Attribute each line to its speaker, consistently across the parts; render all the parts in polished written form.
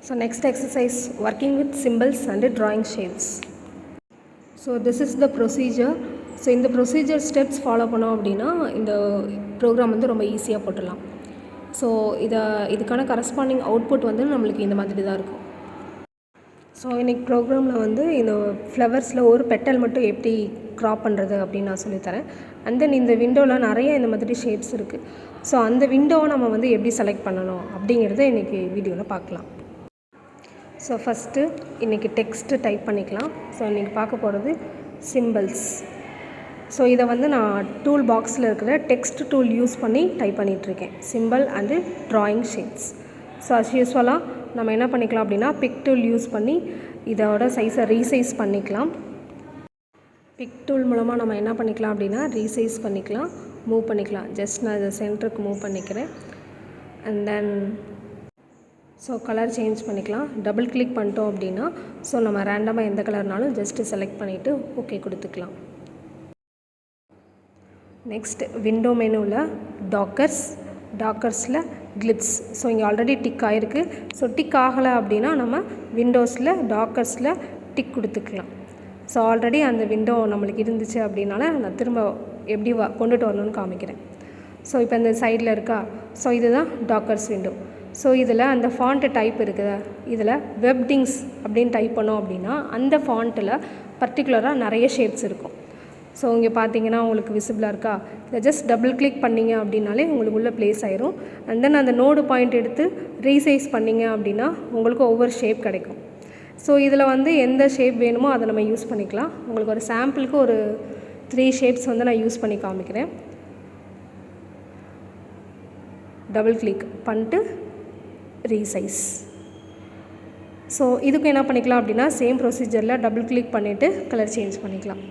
Speaker 1: So next exercise, working with symbols and drawing shapes. So this is the procedure. So இந்த procedure steps follow பண்ணோம் அப்படின்னா இந்த program வந்து ரொம்ப ஈஸியாக போட்டுடலாம். ஸோ இதுக்கான கரஸ்பாண்டிங் அவுட்புட் வந்து நம்மளுக்கு இந்த மாதிரி தான் இருக்கும். ஸோ இன்றைக்கி ப்ரோக்ராமில் வந்து இந்த ஃப்ளவர்ஸில் ஒரு பெட்டல் மட்டும் எப்படி க்ராப் பண்ணுறது அப்படின்னு நான் சொல்லித்தரேன். அண்ட் தென் இந்த விண்டோவில் நிறைய இந்த மாதிரி ஷேப்ஸ் இருக்குது. ஸோ அந்த விண்டோவை நம்ம வந்து எப்படி செலக்ட் பண்ணணும் அப்படிங்கிறத இன்றைக்கி வீடியோவில் பார்க்கலாம். ஸோ ஃபஸ்ட்டு இன்றைக்கி டெக்ஸ்ட்டு டைப் பண்ணிக்கலாம். ஸோ இன்றைக்கி பார்க்க போகிறது சிம்பிள்ஸ். ஸோ இதை வந்து நான் டூல் பாக்ஸில் இருக்கிற டெக்ஸ்ட் டூல் யூஸ் பண்ணி டைப் பண்ணிகிட்ருக்கேன். Simple and drawing shapes. So as யூஸ்வலாக நம்ம என்ன பண்ணிக்கலாம் அப்படின்னா பிக் டூல் யூஸ் பண்ணி இதோட சைஸை ரீசைஸ் பண்ணிக்கலாம். பிக் டூல் மூலமாக நம்ம என்ன பண்ணிக்கலாம் அப்படின்னா ரீசைஸ் பண்ணிக்கலாம், மூவ் பண்ணிக்கலாம். ஜஸ்ட் நான் இதை சென்டருக்கு மூவ் பண்ணிக்கிறேன். And then so colour change பண்ணிக்கலாம். டபுள் கிளிக் பண்ணிட்டோம் அப்படின்னா ஸோ நம்ம ரேண்டமாக எந்த கலர்னாலும் ஜஸ்ட்டு செலக்ட் பண்ணிவிட்டு ஓகே கொடுத்துக்கலாம். நெக்ஸ்ட் விண்டோ மெனுவில் டாக்கர்ஸில் கிளிப்ஸ். ஸோ இங்கே ஆல்ரெடி டிக் ஆகிருக்கு. ஸோ டிக் ஆகலை அப்படின்னா நம்ம விண்டோஸில் டாக்கர்ஸில் டிக் கொடுத்துக்கலாம். ஸோ ஆல்ரெடி அந்த விண்டோ நம்மளுக்கு இருந்துச்சு அப்படின்னால நான் திரும்ப எப்படி கொண்டுட்டு வரணும்னு காமிக்கிறேன். ஸோ இப்போ இந்த சைடில் இருக்கா, ஸோ இதுதான் டாக்கர்ஸ் விண்டோ. ஸோ இதில் அந்த ஃபாண்ட்டு டைப் இருக்குது. இதில் வெப்டிங்ஸ் அப்படின்னு டைப் பண்ணோம் அப்படின்னா அந்த ஃபாண்ட்டில் பர்டிகுலராக நிறைய ஷேப்ஸ் இருக்கும். ஸோ இங்கே பார்த்தீங்கன்னா உங்களுக்கு விசிபிளாக இருக்கா, இதை ஜஸ்ட் டபுள் கிளிக் பண்ணிங்க அப்படின்னாலே உங்களுக்கு உள்ள ப்ளேஸ் ஆயிரும். அண்ட் தென் அந்த நோடு பாயிண்ட் எடுத்து ரீசைஸ் பண்ணிங்க அப்படின்னா உங்களுக்கு ஒவ்வொரு ஷேப் கிடைக்கும். ஸோ இதில் வந்து எந்த ஷேப் வேணுமோ அதை நம்ம யூஸ் பண்ணிக்கலாம். உங்களுக்கு ஒரு சாம்பிளுக்கு ஒரு 3 ஷேப்ஸ் வந்து நான் யூஸ் பண்ணி காமிக்கிறேன். டபுள் கிளிக் பண்ணிட்டு ரீசைஸ். ஸோ இதுக்கு என்ன பண்ணிக்கலாம் அப்படின்னா சேம் ப்ரொசீஜரில் டபுள் கிளிக் பண்ணிவிட்டு கலர் சேஞ்ச் பண்ணிக்கலாம்.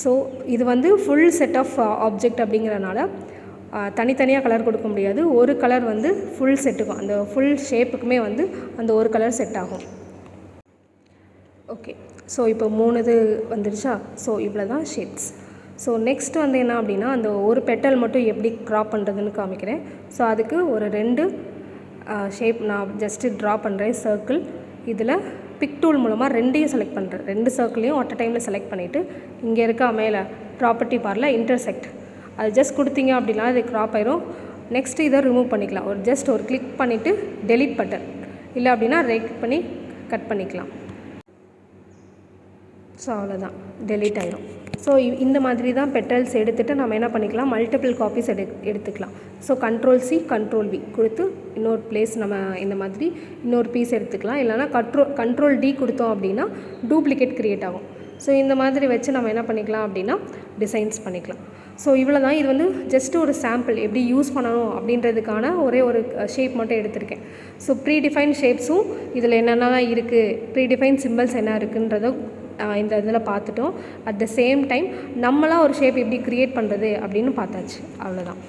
Speaker 1: ஸோ இது வந்து ஃபுல் செட் ஆஃப் ஆப்ஜெக்ட் அப்படிங்கிறனால தனித்தனியாக கலர் கொடுக்க முடியாது. ஒரு கலர் வந்து ஃபுல் செட்டுக்கும், அந்த ஃபுல் ஷேப்புக்குமே வந்து அந்த ஒரு கலர் செட் ஆகும். ஓகே, ஸோ இப்போ 3 இது வந்துருச்சா. ஸோ இவ்வளோ தான் ஷேப்ஸ். ஸோ நெக்ஸ்ட் வந்து என்ன அப்படின்னா அந்த ஒரு பெட்டல் மட்டும் எப்படி க்ராப் பண்ணுறதுன்னு காமிக்கிறேன். ஸோ அதுக்கு ஒரு 2 ஷேப் நான் ஜஸ்ட்டு ட்ரா பண்ணுறேன். சர்க்கிள் இதில் பிக் டூல் மூலமாக 2ஐயும் செலக்ட் பண்ணுறேன். 2 சர்க்கிளையும் அட் அ டைமில் செலக்ட் பண்ணிவிட்டு இங்கே இருக்கா மேலே ப்ராப்பர்ட்டி பாரில் இன்டர்செக்ட் அது ஜஸ்ட் கொடுத்தீங்க அப்படின்னா அது க்ராப் ஆயிரும். நெக்ஸ்ட்டு இதை ரிமூவ் பண்ணிக்கலாம். ஜஸ்ட் ஒரு கிளிக் பண்ணிவிட்டு டெலிட் பட்டன், இல்லை அப்படின்னா ரைட் பண்ணி கட் பண்ணிக்கலாம். ஸோ அவ்வளோதான், டெலிட் ஆயிரும். ஸோ இந்த மாதிரி தான் பெட்டல்ஸ் எடுத்துகிட்டு நம்ம என்ன பண்ணிக்கலாம், மல்டிபிள் காப்பீஸ் எடுத்துக்கலாம். ஸோ Ctrl+C Ctrl+V கொடுத்து இன்னொரு பிளேஸ் நம்ம இந்த மாதிரி இன்னொரு பீஸ் எடுத்துக்கலாம். இல்லைனா Ctrl+D கொடுத்தோம் அப்படின்னா டூப்ளிகேட் க்ரியேட் ஆகும். ஸோ இந்த மாதிரி வச்சு நம்ம என்ன பண்ணிக்கலாம் அப்படின்னா டிசைன்ஸ் பண்ணிக்கலாம். ஸோ இவ்வளோ தான். இது வந்து ஜஸ்ட்டு ஒரு சாம்பிள் எப்படி யூஸ் பண்ணணும் அப்படின்றதுக்கான ஒரே ஒரு ஷேப் மட்டும் எடுத்திருக்கேன். ஸோ ப்ரீடிஃபைன் ஷேப்ஸும் இதில் என்னென்னலாம் இருக்குது, ப்ரீடிஃபைன் சிம்பிள்ஸ் என்ன இருக்குன்றதை இந்த இதில் பார்த்துட்டோம். அட் த சேம் டைம் நம்மளாக ஒரு ஷேப் எப்படி க்ரியேட் பண்ணுறது அப்படின்னு பார்த்தாச்சு. அவ்வளோதான்.